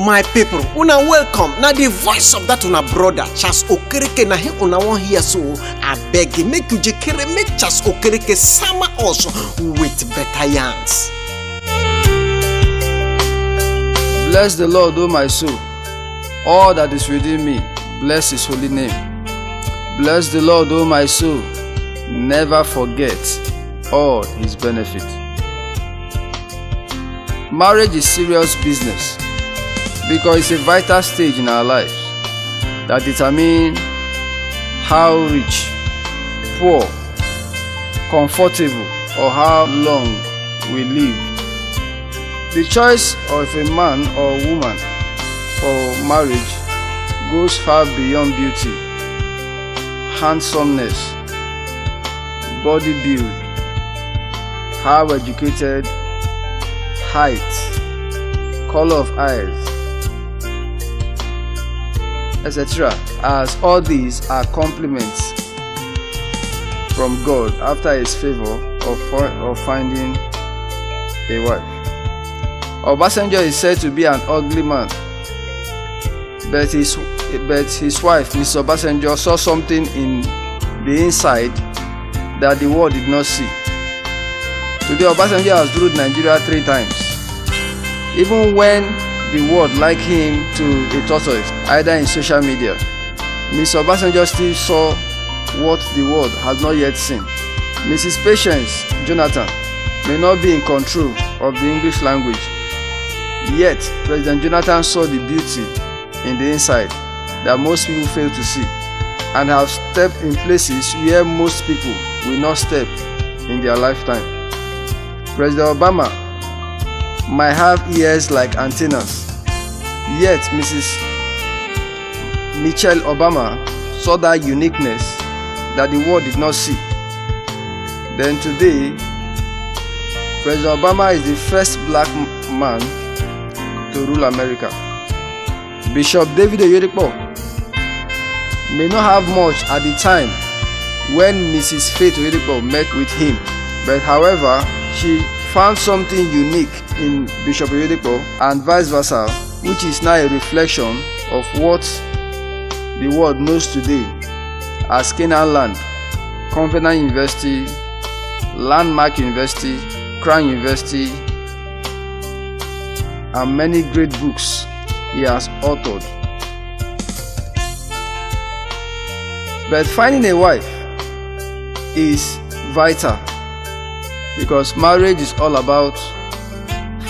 My people, una welcome. Now the voice of that una brother Charles Okereke na him una wan hear, so I beg you make you jekere make Charles Okereke sama us with better yarns. Bless the Lord, O my soul, all that is within me, bless his holy name. Bless the Lord, O my soul, never forget all his benefits. Marriage is serious business because it's a vital stage in our lives that determines how rich, poor, comfortable, or how long we live. The choice of a man or woman for marriage goes far beyond beauty, handsomeness, body build, how educated, height, color of eyes, etc., as all these are compliments from God after his favor of finding a wife. Obasanjo is said to be an ugly man, but his wife, Mrs. Obasanjo, saw something in the inside that the world did not see. Today, Obasanjo has ruled Nigeria 3 times. Even when the world likened him to a tortoise, either in social media, Mrs. Obasanjo still saw what the world has not yet seen. Mrs. Patience Jonathan may not be in control of the English language, yet President Jonathan saw the beauty in the inside that most people fail to see, and have stepped in places where most people will not step in their lifetime. President Obama might have ears like antennas, yet Mrs. Michelle Obama saw that uniqueness that the world did not see. Then today, President Obama is the first black man to rule America. Bishop David Oyedepo may not have much at the time when Mrs. Faith Oyedepo met with him, but however, she found something unique in Bishop Oyedepo and vice versa, which is now a reflection of what the world knows today as Canaan Land, Covenant University, Landmark University, Crown University, and many great books he has authored. But finding a wife is vital because marriage is all about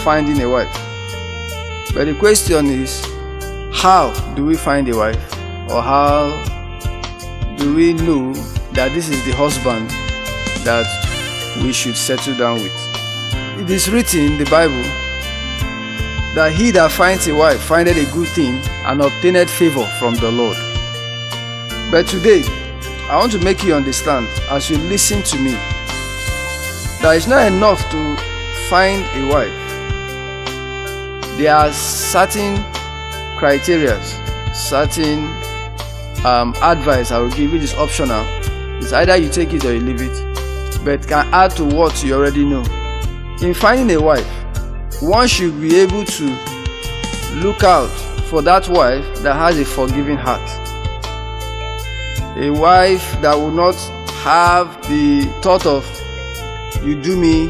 finding a wife. But the question is, how do we find a wife, or how do we know that this is the husband that we should settle down with? It is written in the Bible that he that finds a wife findeth a good thing and obtaineth favor from the Lord. But today, I want to make you understand, as you listen to me, that it's not enough to find a wife. There are certain criteria, certain advice I will give, which is optional. It's either you take it or you leave it, but can add to what you already know. In finding a wife, one should be able to look out for that wife that has a forgiving heart, a wife that will not have the thought of you do me,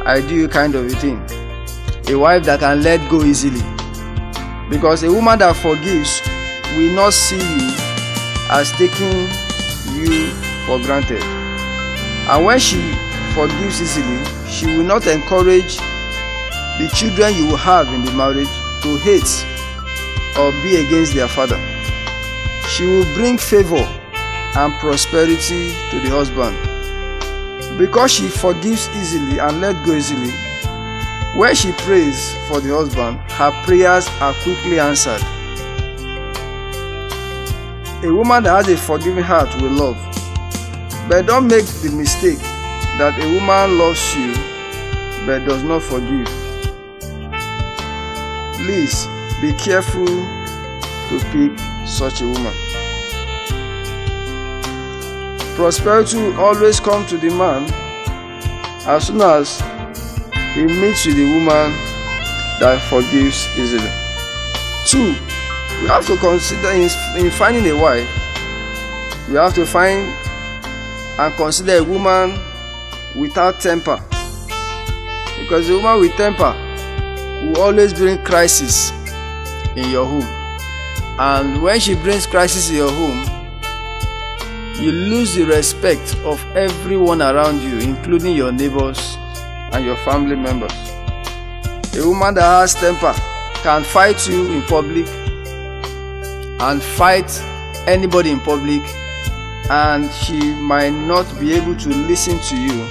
I do you kind of a thing, a wife that can let go easily, because a woman that forgives will not see you as taking you for granted, and when she forgives easily, she will not encourage the children you will have in the marriage to hate or be against their father. She will bring favor and prosperity to the husband. Because she forgives easily and let go easily, when she prays for the husband, her prayers are quickly answered. A woman that has a forgiving heart will love. But don't make the mistake that a woman loves you but does not forgive. Please be careful to pick such a woman. Prosperity will always come to the man as soon as he meets with a woman that forgives easily. 2, we have to consider in finding a wife, we have to find and consider a woman without temper, because a woman with temper will always bring crisis in your home, and when she brings crisis in your home, you lose the respect of everyone around you, including your neighbors and your family members. A woman that has temper can fight you in public and fight anybody in public, and she might not be able to listen to you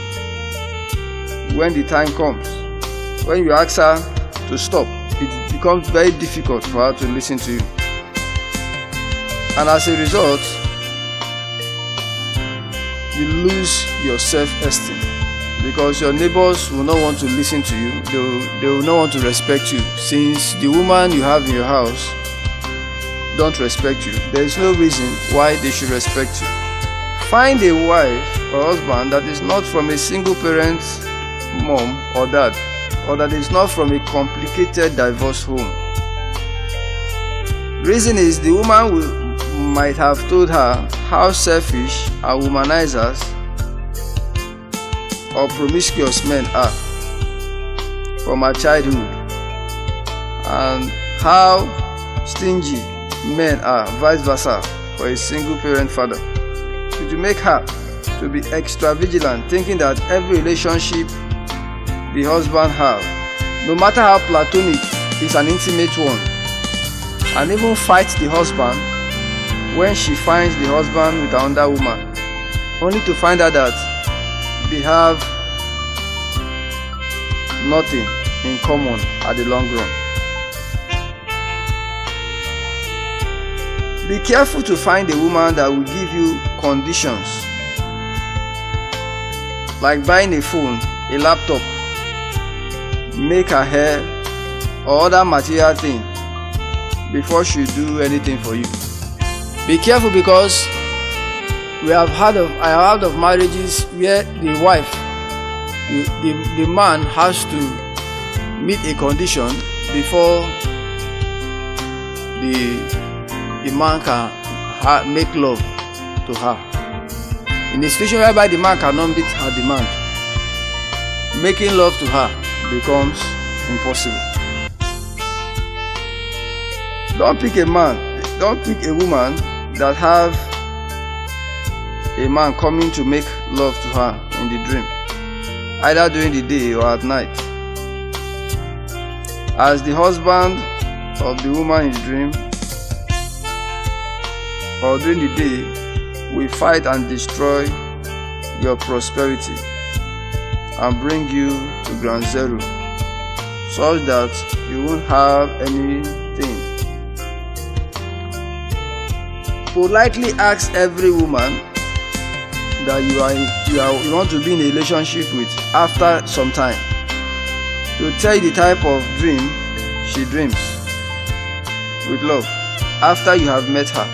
when the time comes. When you ask her to stop, it becomes very difficult for her to listen to you, and as a result, you lose your self-esteem, because your neighbors will not want to listen to you. They will not want to respect you, since the woman you have in your house don't respect you. There is no reason why they should respect you. Find a wife or husband that is not from a single parent mom or dad, or that is not from a complicated divorce home. Reason is, the woman might have told her how selfish and womanizers or promiscuous men are from her childhood, and how stingy men are vice versa for a single parent father. It will make her to be extra vigilant, thinking that every relationship the husband have, no matter how platonic, is an intimate one, and even fight the husband when she finds the husband with another woman, only to find out that they have nothing in common at the long run. Be careful to find a woman that will give you conditions, like buying a phone, a laptop, make her hair, or other material thing before she do anything for you. Be careful, because I have heard of marriages where the wife, the man has to meet a condition before the man can make love to her. In a situation whereby the man cannot meet her demand, making love to her becomes impossible. Don't pick a woman that have a man coming to make love to her in the dream, either during the day or at night. As the husband of the woman in the dream or during the day, will fight and destroy your prosperity and bring you to ground zero, such that you won't have anything. Politely ask every woman that you want to be in a relationship with after some time to tell you the type of dream she dreams with love after you have met her.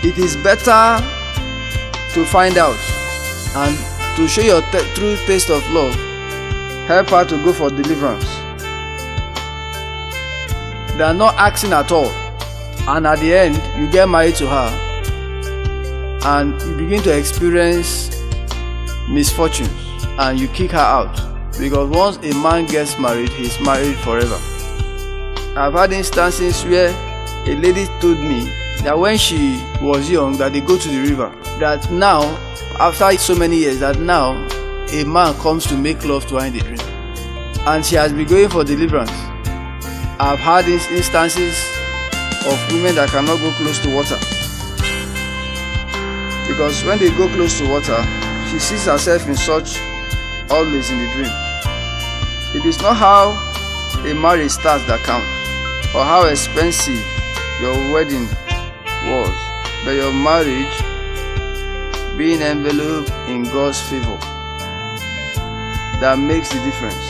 It is better to find out and to show your true taste of love. Help her to go for deliverance. They are not asking at all, and at the end you get married to her and you begin to experience misfortunes and you kick her out, because once a man gets married, he's married forever. I've had instances where a lady told me that when she was young, that they go to the river, that now after so many years, that now a man comes to make love to her in the dream, and she has been going for deliverance. I've had these instances of women that cannot go close to water, because when they go close to water, she sees herself in such always in the dream. It is not how a marriage starts that counts, or how expensive your wedding was, but your marriage being enveloped in God's favor that makes the difference.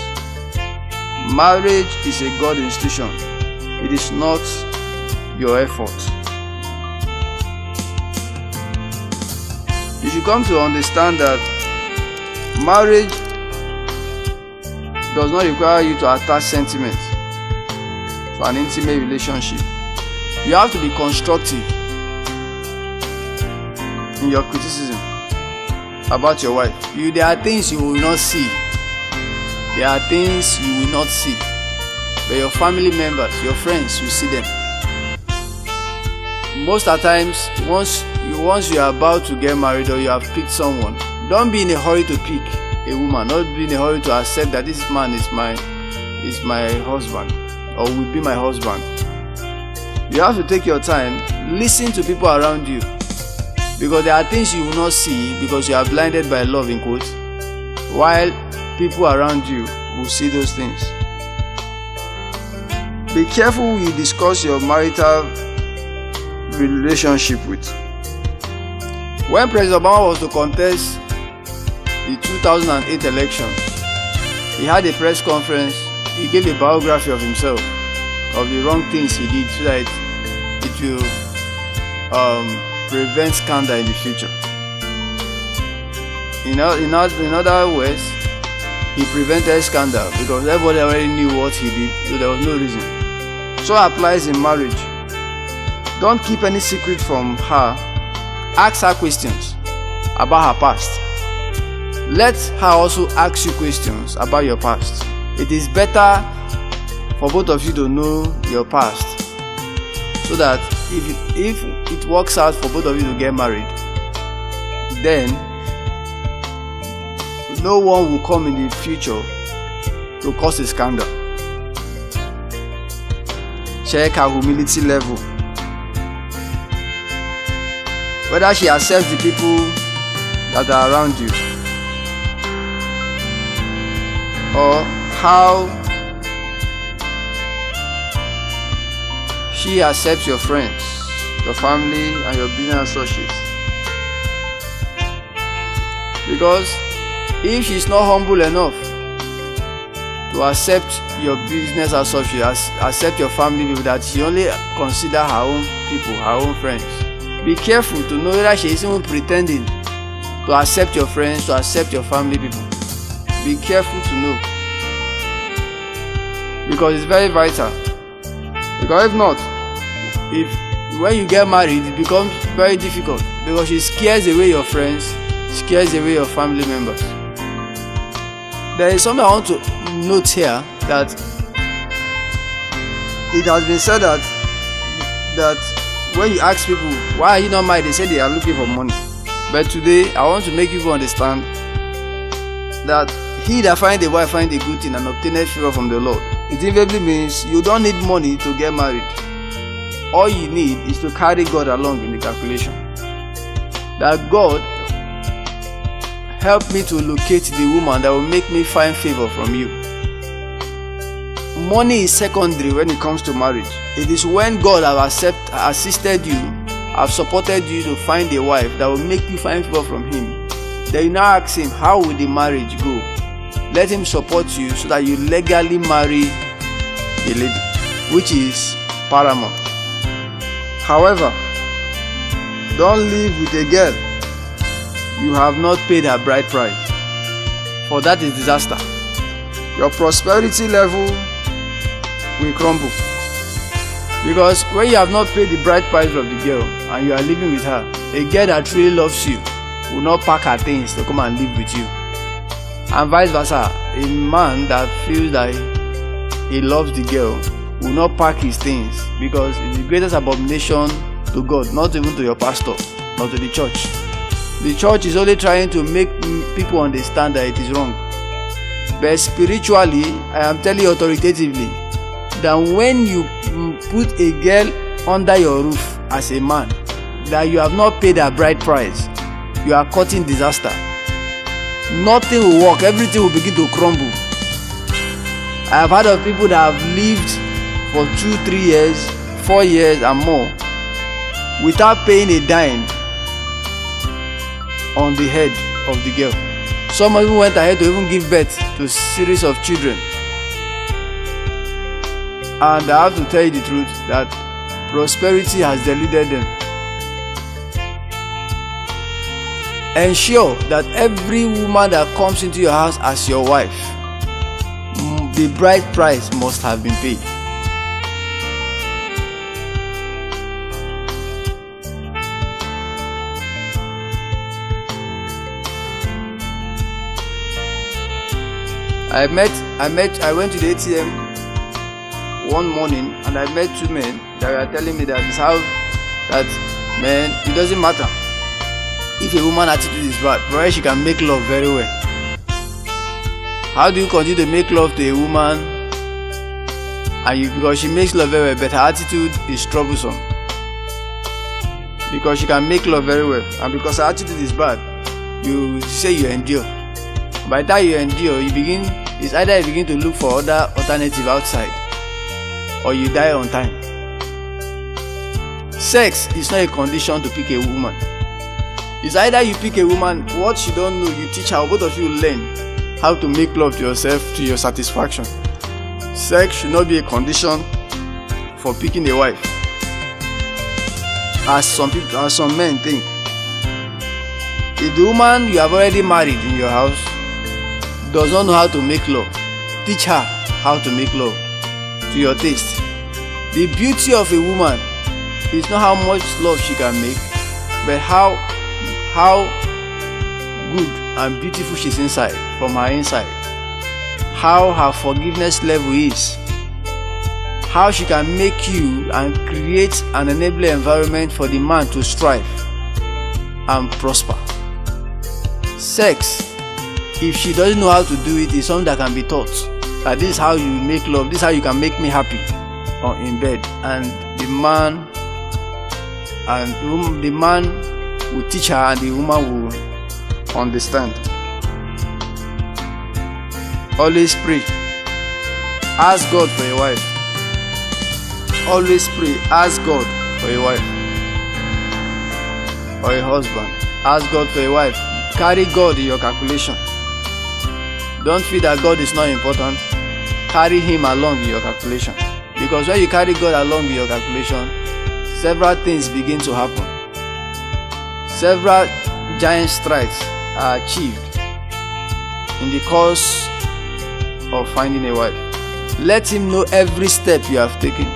Marriage is a God institution. It is not your effort. You should come to understand that marriage does not require you to attach sentiment. to an intimate relationship, you have to be constructive in your criticism about your wife. There are things you will not see. There are things you will not see. But your family members, your friends will see them. Most of the times, once you are about to get married or you have picked someone, don't be in a hurry to pick a woman. Don't be in a hurry to accept that this man is my husband or will be my husband. You have to take your time, listen to people around you, because there are things you will not see because you are blinded by love, in quotes, while people around you will see those things. Be careful who you discuss your marital relationship with. When President Obama was to contest the 2008 election, he had a press conference. He gave a biography of himself, of the wrong things he did, so that it will prevent scandal in the future. In other words, he prevented scandal because everybody already knew what he did, so there was no reason. So applies in marriage. Don't keep any secret from her. Ask her questions about her past. Let her also ask you questions about your past. It is better for both of you to know your past, so that if it works out for both of you to get married, then no one will come in the future to cause a scandal. Check her humility level, whether she accepts the people that are around you, or how she accepts your friends, your family, and your business associates. Because if she's not humble enough to accept your business associates, accept your family people, that she only consider her own people, her own friends, be careful to know that she is even pretending to accept your friends, to accept your family people. Be careful to know, because it's very vital. Because if not, when you get married, it becomes very difficult, because she scares away your friends, scares away your family members. There is something I want to note here, that it has been said that when you ask people why are you not married, they say they are looking for money. But today I want to make people understand that he that find a wife find a good thing and obtaineth favor from the Lord. It invariably means you don't need money to get married. All you need is to carry God along in the calculation. That God help me to locate the woman that will make me find favor from you. Money is secondary when it comes to marriage. It is when God has assisted you, have supported you to find a wife that will make you find favor from Him. Then you now ask Him, how will the marriage go? Let Him support you so that you legally marry a lady, which is paramount. However, don't live with a girl you have not paid her bride price, for that is disaster. Your prosperity level will crumble, because when you have not paid the bride price of the girl and you are living with her, a girl that truly loves you will not pack her things to come and live with you, and vice versa. A man that feels that he loves the girl will not pack his things, because it's the greatest abomination to God, not even to your pastor, not to the church. The church is only trying to make people understand that it is wrong. But spiritually, I am telling you authoritatively, that when you put a girl under your roof as a man, that you have not paid her bride price, you are courting disaster. Nothing will work, everything will begin to crumble. I have heard of people that have lived for 2, 3 years, 4 years and more without paying a dime on the head of the girl. Some even went ahead to even give birth to a series of children. And I have to tell you the truth, that prosperity has deluded them. Ensure that every woman that comes into your house as your wife, the bride price must have been paid. I went to the ATM one morning and I met two men that were telling me that it's how that, man, it doesn't matter if a woman attitude is bad, provided she can make love very well. How do you continue to make love to a woman and because she makes love very well but her attitude is troublesome? Because she can make love very well and because her attitude is bad, you say you endure. By the time you endure, it's either you begin to look for other alternative outside or you die on time. Sex is not a condition to pick a woman. It's either you pick a woman, what she don't know, you teach her, both of you learn how to make love to yourself to your satisfaction. Sex should not be a condition for picking a wife, as some men think. If the woman you have already married in your house does not know how to make love, teach her how to make love to your taste. The beauty of a woman is not how much love she can make, but how good and beautiful she's inside, from her inside. How her forgiveness level is. How she can make you and create an enabling environment for the man to strive and prosper. Sex, if she doesn't know how to do it, is something that can be taught. That this is how you make love, this is how you can make me happy in bed. And the man will teach her and the woman will understand. Always pray. Ask God for a wife. Always pray. Ask God for a wife or a husband. Ask God for a wife. Carry God in your calculation. Don't feel that God is not important. Carry him along in your calculation. Because when you carry God along in your calculation, several things begin to happen. Several giant strides are achieved in the course of finding a wife. Let him know every step you have taken.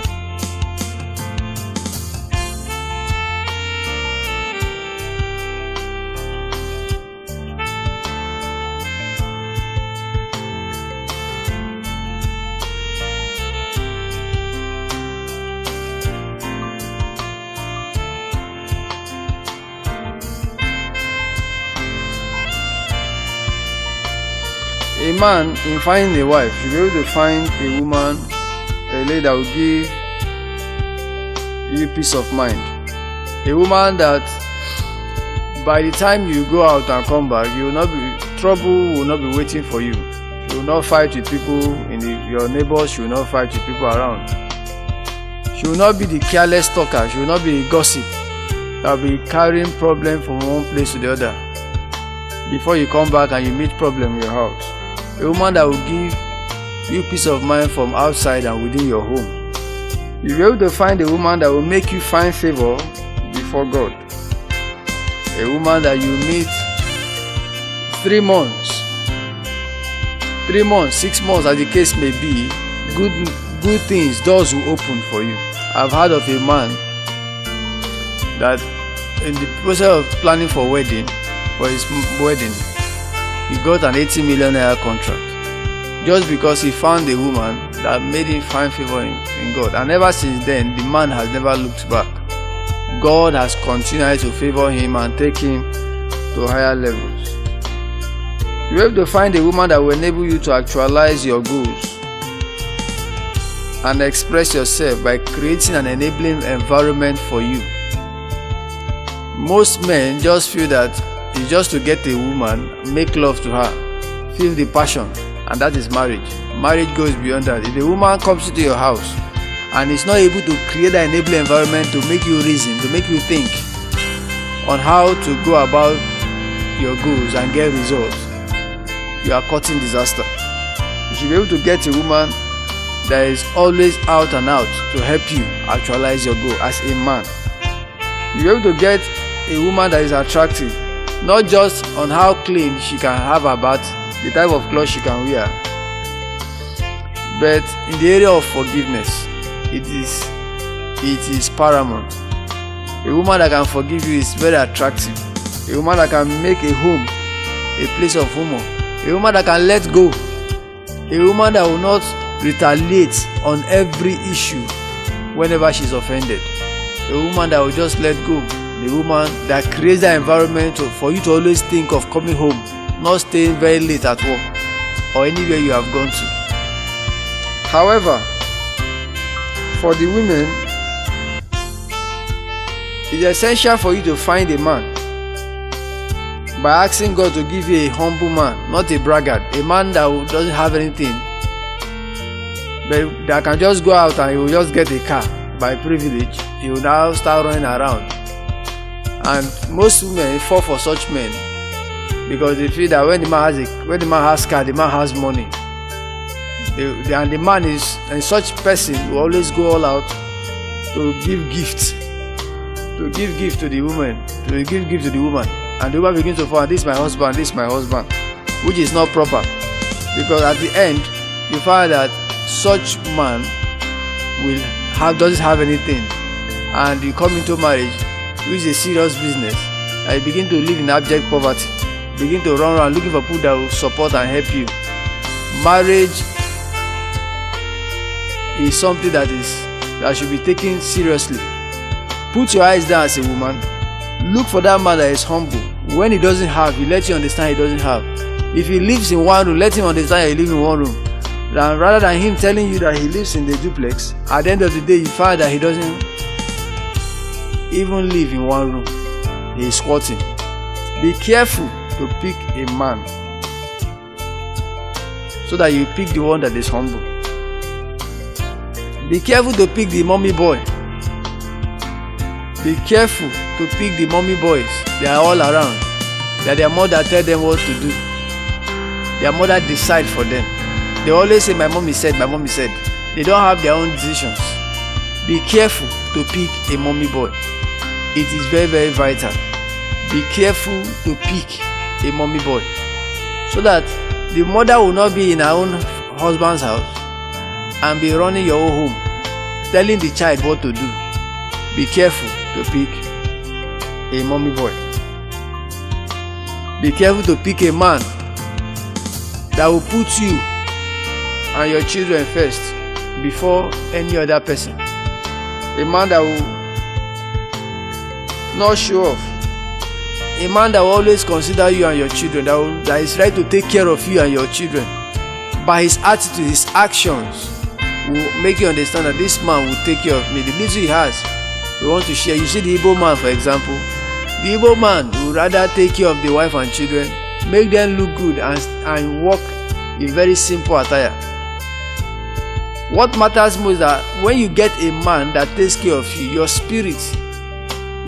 A man, in finding a wife, should be able to find a woman, a lady that will give you peace of mind. A woman that by the time you go out and come back, trouble will not be waiting for you. She will not fight with people your neighbors. She will not fight with people around. She will not be the careless talker. She will not be a gossip that will be carrying problem from one place to the other. Before you come back and you meet problem in your house. A woman that will give you peace of mind from outside and within your home. You'll be able to find a woman that will make you find favor before God. A woman that you meet 3 months, 6 months, as the case may be, good things, doors will open for you. I've heard of a man that in the process of planning for his wedding, he got an 80 million naira contract just because he found a woman that made him find favor in God. And ever since then, the man has never looked back. God has continued to favor him and take him to higher levels. You have to find a woman that will enable you to actualize your goals and express yourself by creating an enabling environment for you. Most men just feel that it's just to get a woman, make love to her, feel the passion, and that is marriage. Marriage goes beyond that. If a woman comes into your house and is not able to create an enabling environment to make you reason, to make you think on how to go about your goals and get results, you are courting disaster. You should be able to get a woman that is always out and out to help you actualize your goal as a man. You'll be able to get a woman that is attractive, not just on how clean she can have her bath, the type of clothes she can wear, but in the area of forgiveness, it is paramount. A woman that can forgive you is very attractive. A woman that can make a home a place of humor. A woman that can let go A woman that will not retaliate on every issue whenever she's offended. A woman that will just let go. The woman that creates the environment for you to always think of coming home, not staying very late at work or anywhere you have gone to. However, for the women, it's essential for you to find a man by asking God to give you a humble man, not a braggart, a man that doesn't have anything, but that can just go out and he will just get a car by privilege. He will now start running around. And most women fall for such men because they feel that when the man has car, the man has money. And the man is, and such person will always go all out to give gifts, to give gift to the woman, and the woman begins to fall, this is my husband, which is not proper, because at the end you find that such man doesn't have anything, and you come into marriage, which is a serious business, and you begin to live in abject poverty, begin to run around looking for people that will support and help you. Marriage is something that should be taken seriously. Put your eyes down as a woman. Look for that man that is humble. When he doesn't have, he lets you understand he doesn't have. If he lives in one room, let him understand he lives in one room. Rather than him telling you that he lives in the duplex, at the end of the day you find that he doesn't even live in one room. He is squatting. Be careful to pick a man so that you pick the one that is humble. Be careful to pick the mommy boy. Be careful to pick the mommy boys. They are all around. That their mother tell them what to do. Their mother decide for them. They always say, my mommy said. They don't have their own decisions. Be careful to pick a mommy boy. It is very, very vital. Be careful to pick a mommy boy, so that the mother will not be in her own husband's house and be running your own home, telling the child what to do. Be careful to pick a mommy boy. Be careful to pick a man that will put you and your children first before any other person. A man that will not show off. A man that will always consider you and your children, that is right to take care of you and your children. By his attitude, his actions will make you understand that this man will take care of me. The little he has, we want to share. You see the Igbo man, for example. The Igbo man will rather take care of the wife and children, make them look good, and walk in very simple attire. What matters most is that when you get a man that takes care of you, your spirit,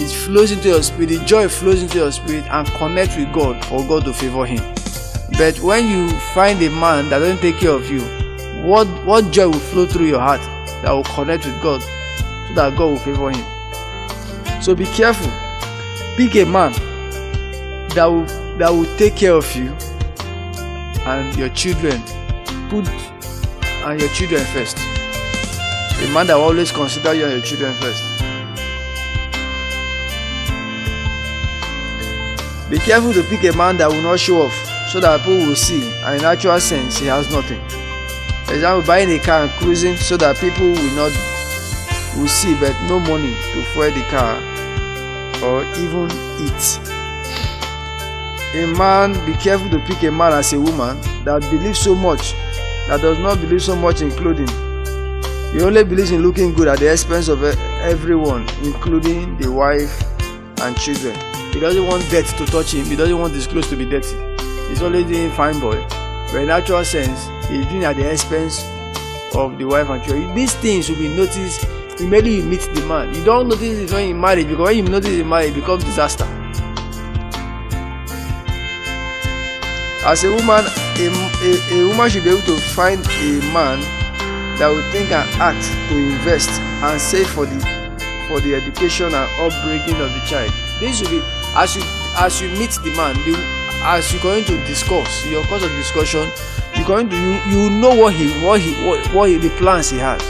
it flows into your spirit, the joy flows into your spirit and connect with God for God to favor him. But when you find a man that doesn't take care of you, what joy will flow through your heart that will connect with God so that God will favor him? So be careful. Pick a man that will take care of you and your children. Put your children first. A man that will always consider you and your children first. Be careful to pick a man that will not show off, so that people will see, and in actual sense he has nothing. For example, buying a car and cruising so that people will see but no money to fuel the car or even eat. Be careful to pick a man as a woman that believes so much, that does not believe so much in clothing. He only believes in looking good at the expense of everyone, including the wife and children. He doesn't want dirt to touch him. He doesn't want his clothes to be dirty. He's only doing fine boy. But in actual sense, he's doing at the expense of the wife and children. These things will be noticed immediately you meet the man. You don't notice it when you're married, because when you notice it in marriage, it becomes disaster. As a woman, a woman should be able to find a man that will think and act to invest and save for the education and upbringing of the child. This will be as you meet the man, as you're going to discuss your course of discussion, you know what the plans he has.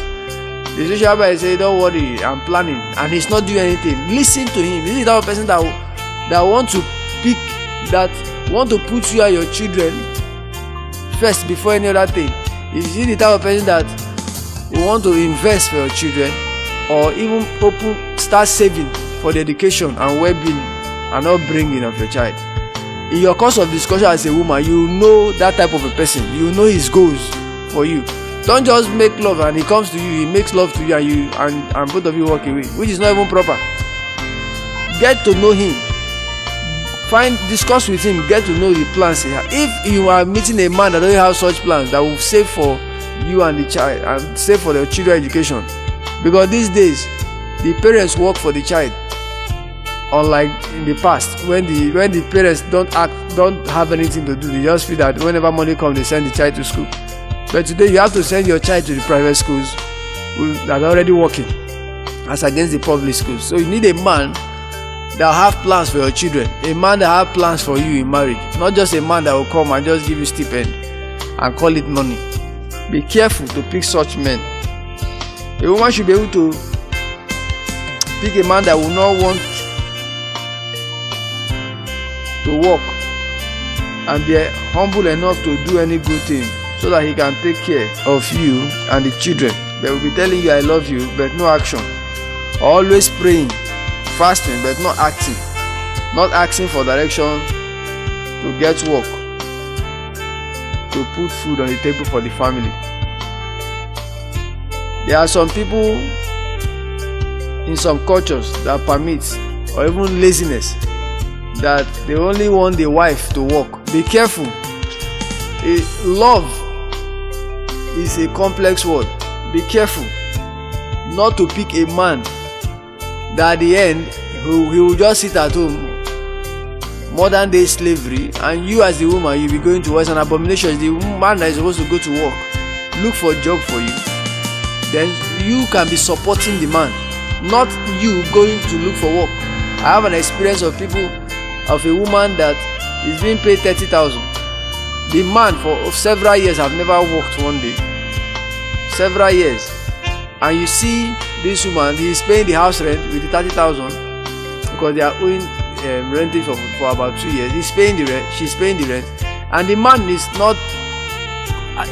The social advisor say, don't worry, I'm planning, and he's not doing anything. Listen to him. This is the type of person that want to put you and your children first before any other thing. Is he the type of person that will want to invest for your children, or even start saving for the education and well-being and upbringing of your child? In your course of discussion as a woman, you know that type of a person. You know his goals for you. Don't just make love and he comes to you, he makes love to you, and both of you walk away, which is not even proper. Get to know him. Discuss with him, get to know the plans he has. If you are meeting a man that doesn't have such plans, that will save for you and the child and save for the children education, because these days the parents work for the child, unlike in the past when the parents don't have anything to do. They just feel that whenever money comes, they send the child to school. But today you have to send your child to the private schools that are already working as against the public schools. So you need a man that have plans for your children, a man that have plans for you in marriage, not just a man that will come and just give you stipend and call it money. Be careful to pick such men. A woman should be able to pick a man that will not want to work and be humble enough to do any good thing, so that he can take care of you and the children. They will be telling you I love you, but no action. Always praying, fasting, but not acting. Not asking for direction to get work, to put food on the table for the family. There are some people in some cultures that permit, or even laziness, that they only want the wife to work. Be careful. Love is a complex word. Be careful not to pick a man that at the end he will just sit at home. Modern day slavery, and you as the woman, you be going to work. It's an abomination. The man that is supposed to go to work, look for a job for you. Then you can be supporting the man, not you going to look for work. I have an experience of a woman that is being paid 30,000. The man for several years have never worked one day. Several years. And you see this woman, he is paying the house rent with the 30,000 because they are owing renting for about 2 years. He's paying the rent, she's paying the rent, and the man is not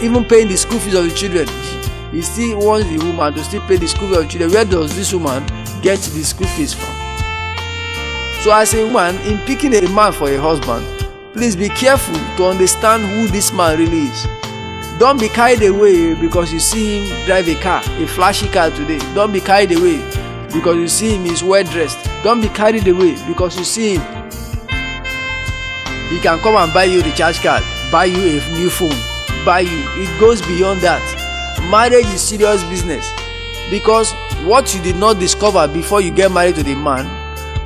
even paying the school fees of the children. He still wants the woman to still pay the school fees of the children. Where does this woman get the school fees from? So as a woman, in picking a man for a husband, please be careful to understand who this man really is. Don't be carried away because you see him drive a car, a flashy car today. Don't be carried away because you see him is well dressed. Don't be carried away because you see him, he can come and buy you a recharge card, buy you a new phone, buy you. It goes beyond that. Marriage is serious business, because what you did not discover before you get married to the man,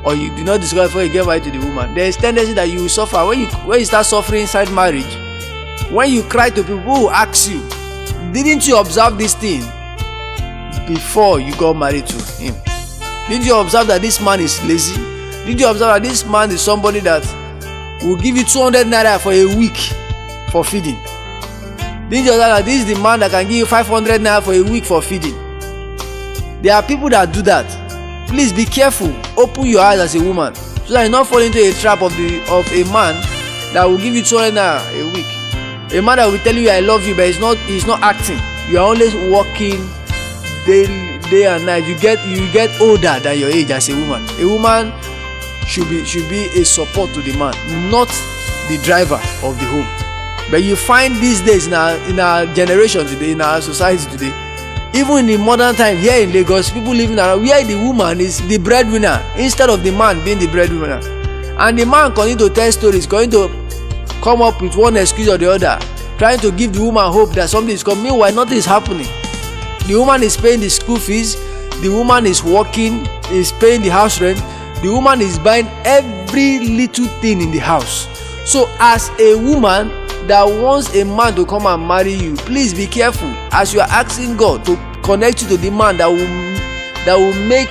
or you did not discover before you get married to the woman, there is tendency that you will suffer when you start suffering inside marriage. When you cry to people who ask you, didn't you observe this thing before you got married to him? Didn't you observe that this man is lazy? Didn't you observe that this man is somebody that will give you 200 naira for a week for feeding? Didn't you observe that this is the man that can give you 500 naira for a week for feeding? There are people that do that. Please be careful. Open your eyes as a woman, so that you not fall into a trap of a man that will give you 200 naira a week. A man that will tell you I love you, but he's not acting. You are always working day and night. You get older than your age as a woman. A woman should be a support to the man, not the driver of the home. But you find these days in our generation today, in our society today, even in the modern time here in Lagos, people living around where the woman is the breadwinner instead of the man being the breadwinner. And the man continue to tell stories, going to come up with one excuse or the other, trying to give the woman hope that something is coming. Meanwhile, nothing is happening. The woman is paying the school fees, the woman is working, is paying the house rent, the woman is buying every little thing in the house. So as a woman that wants a man to come and marry you, please be careful as you are asking God to connect you to the man that will make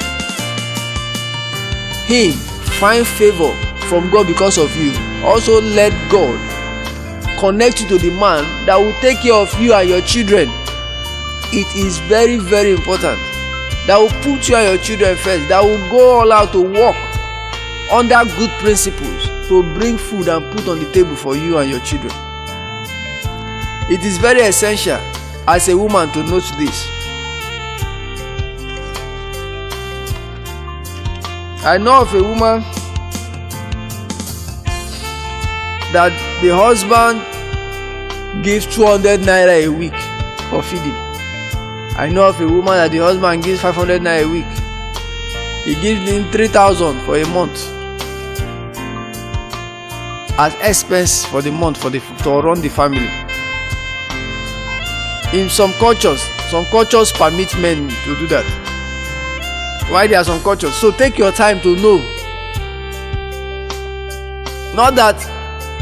him find favor from God because of you. Also let God connect you to the man that will take care of you and your children. It is very, very important. That will put you and your children first, that will go all out to work under good principles to bring food and put on the table for you and your children. It is very essential as a woman to note this. I know of a woman that the husband gives 200 naira a week for feeding. I know of a woman that the husband gives 500 naira a week. He gives him 3,000 for a month as expense for the month to run the family. In some cultures permit men to do that. Why there are some cultures? So take your time to know. Not that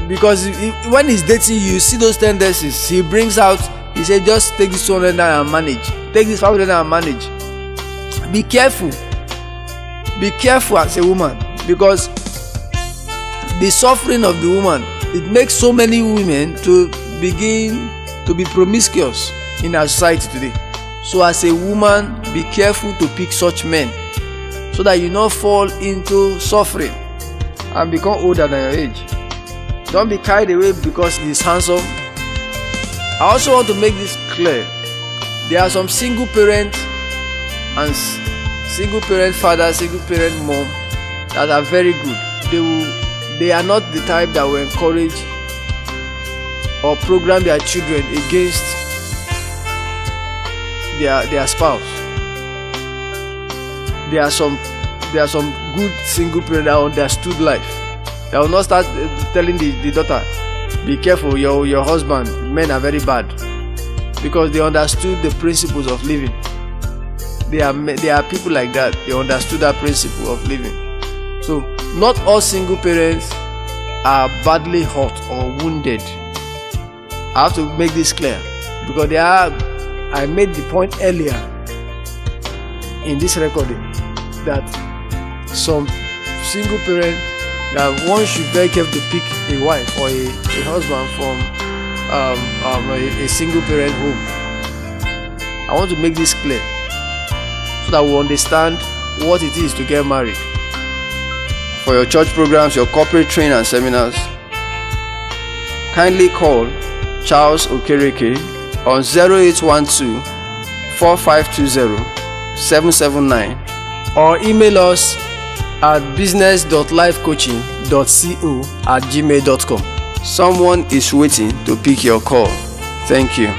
because when he's dating you, see those tendencies. He brings out, he said, just take this 200 naira and manage. Take this 500 naira and manage. Be careful. Be careful as a woman, because the suffering of the woman, it makes so many women to begin to be promiscuous in our society today. So as a woman, be careful to pick such men so that you not fall into suffering and become older than your age. Don't be carried away because he's handsome. I also want to make this clear. There are some single parents and single parent father, single parent mom that are very good. They are not the type that will encourage or program their children against their spouse. There are some good single parents that understood life. They will not start telling the daughter, be careful, your husband, men are very bad, because they understood the principles of living. There are people like that. They understood that principle of living. So not all single parents are badly hurt or wounded. I have to make this clear, because I made the point earlier in this recording that some single parents, that one should be very careful to pick a wife or a husband from a single parent home. I want to make this clear so that we understand what it is to get married. For your church programs, your corporate training and seminars, kindly call Charles Okereke on 0812 4520 779 or email us at business.lifecoaching.co@gmail.com. Someone is waiting to pick your call. Thank you.